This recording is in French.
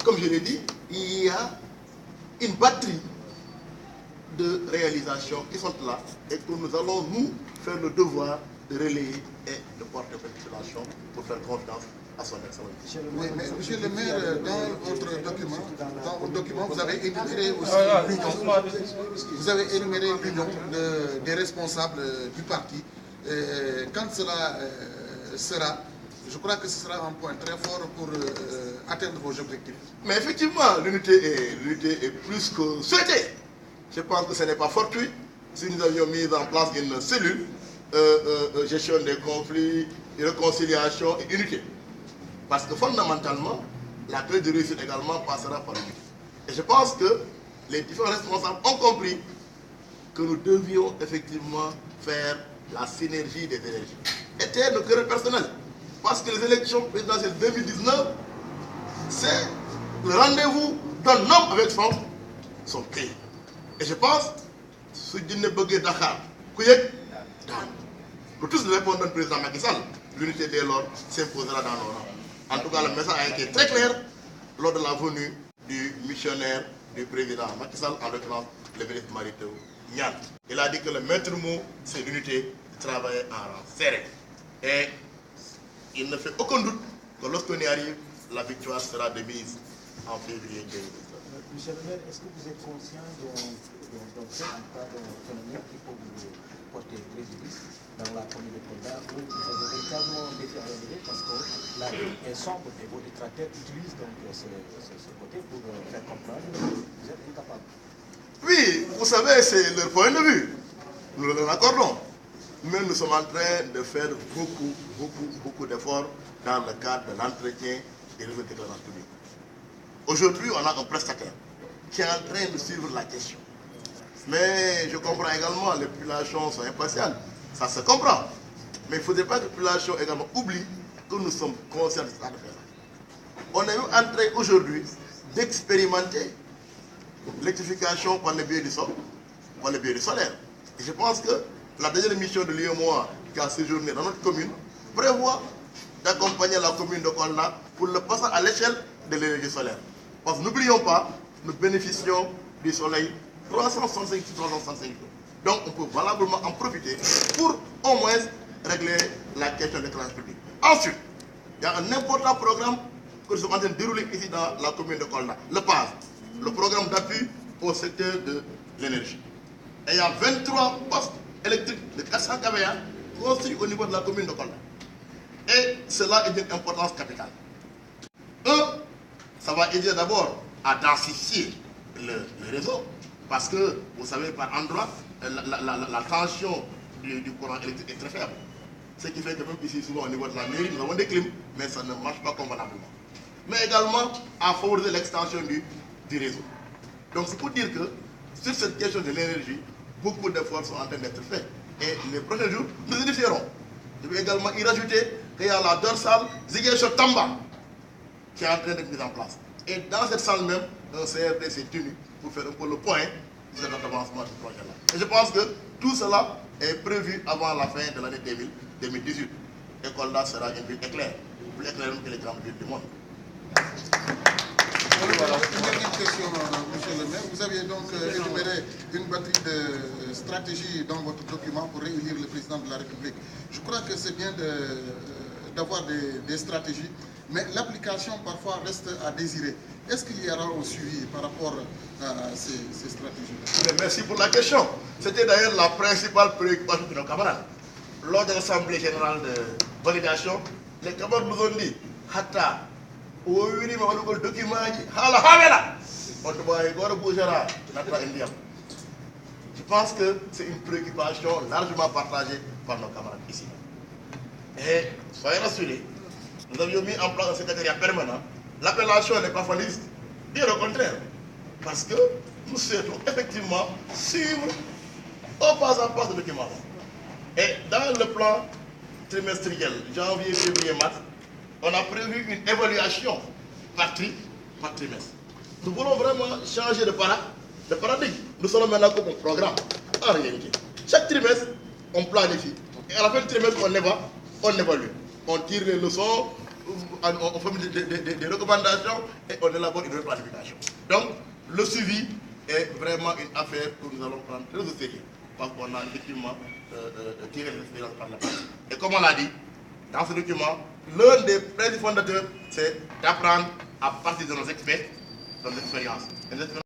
comme je l'ai dit, il y a une batterie de réalisations qui sont là et que nous allons nous faire le devoir de relayer et de porter cette population pour faire confiance à son excellence. Oui, mais monsieur le maire, dans votre document, vous avez énuméré aussi vous avez énuméré l'union des responsables du parti. Quand cela sera, je crois que ce sera un point très fort pour atteindre vos objectifs. Mais effectivement, l'unité est plus que souhaitée. Je pense que ce n'est pas fortuit. Si nous avions mis en place une cellule, gestion des conflits, réconciliation et unité. Parce que fondamentalement, la clé de réussite également passera par l'unité. Et je pense que les différents responsables ont compris que nous devions effectivement faire la synergie des énergies. Et taire nos querelles personnelles. Parce que les élections présidentielles 2019, c'est le rendez-vous d'un homme avec son pays. Et je pense, si Dine Bogé Dakar, pour tous les répondants du président Macky Sall, l'unité dès lors s'imposera dans nos rangs. En tout cas, le message a été très clair lors de la venue du missionnaire du président Macky Sall, en l'occurrence le ministre Marito Nian. Il a dit que le maître mot, c'est l'unité de travailler en rang serré. Et il ne fait aucun doute que lorsqu'on y arrive, la victoire sera démise en février 2019. Monsieur le maire, est-ce que vous êtes conscient d'un fait, en cas d'un phénomène qui peut vous porter préjudice dans la commune de Kolda, où vous avez véritablement un défi à relever parce que la ligne est sombre et vos détracteurs utilisent donc ce côté pour faire comprendre que vous êtes incapable? Oui, vous savez, c'est leur point de vue. Nous le accordons. Mais nous sommes en train de faire beaucoup d'efforts dans le cadre de l'entretien des réseaux d'éclairage public. Aujourd'hui, on a un prestataire qui est en train de suivre la question. Mais je comprends également, les populations sont impatientes. Ça se comprend. Mais il ne faudrait pas que les populations également oublient que nous sommes conscients de ça. On est en train aujourd'hui d'expérimenter l'électrification par le biais du sol, par le biais du solaire. Et je pense que la dernière mission de l'UEMOA qui a séjourné dans notre commune prévoit d'accompagner la commune de Kolda pour le passage à l'échelle de l'énergie solaire. Parce que n'oublions pas, nous bénéficions du soleil 365 jours. Donc on peut valablement en profiter pour au moins régler la question de l'éclairage public. Ensuite, il y a un important programme que nous sommes en train de dérouler ici dans la commune de Kolda, le PAS, le programme d'appui au secteur de l'énergie. Et il y a 23 postes électriques de 400 kVA construits au niveau de la commune de Kolda. Et cela est d'une importance capitale. Ça va aider d'abord à densifier le réseau, parce que, vous savez, par endroit, la tension du courant électrique est très faible. Ce qui fait que même ici, souvent au niveau de la mairie, nous avons des clims, mais ça ne marche pas convenablement. Mais également à favoriser l'extension du réseau. Donc c'est pour dire que sur cette question de l'énergie, beaucoup d'efforts sont en train d'être faits. Et les prochains jours, nous initierons. Je vais également y rajouter qu'il y a la dorsale Ziguinchor Tamba qui est en train d'être mise en place. Et dans cette salle même, un CRD s'est tenu pour faire un peu le point de cet avancement de ce projet-là. Et je pense que tout cela est prévu avant la fin de l'année 2018. Et Kolda sera une ville éclairée, plus éclairée que les grandes villes du monde. Voilà. Une dernière question, monsieur le maire. Vous aviez donc énuméré une batterie de stratégies dans votre document pour réunir le président de la République. Je crois que c'est bien d'avoir des stratégies, mais l'application parfois reste à désirer. Est-ce qu'il y aura un suivi par rapport à ces stratégies? Merci pour la question. C'était d'ailleurs la principale préoccupation de nos camarades. Lors de l'Assemblée générale de validation, les camarades nous ont dit Hatta, je pense que c'est une préoccupation largement partagée par nos camarades ici. Et soyez rassurés, nous avions mis en place un secrétariat permanent. L'appellation n'est pas faniste, bien au contraire. Parce que nous souhaitons effectivement suivre au pas à pas ce document. Et dans le plan trimestriel, janvier, février, mars, on a prévu une évaluation par trimestre. Nous voulons vraiment changer de paradigme. Nous sommes maintenant comme un programme, en réalité. Chaque trimestre, on planifie. Et à la fin du trimestre, on évalue. On tire les leçons, on formule des recommandations et on élabore une planification. Donc, le suivi est vraiment une affaire que nous allons prendre très au sérieux, parce qu'on a effectivement tiré l'expérience par la base. Et comme on l'a dit, dans ce document, l'un des principes fondateurs, c'est d'apprendre à partir de nos experts, de nos expériences.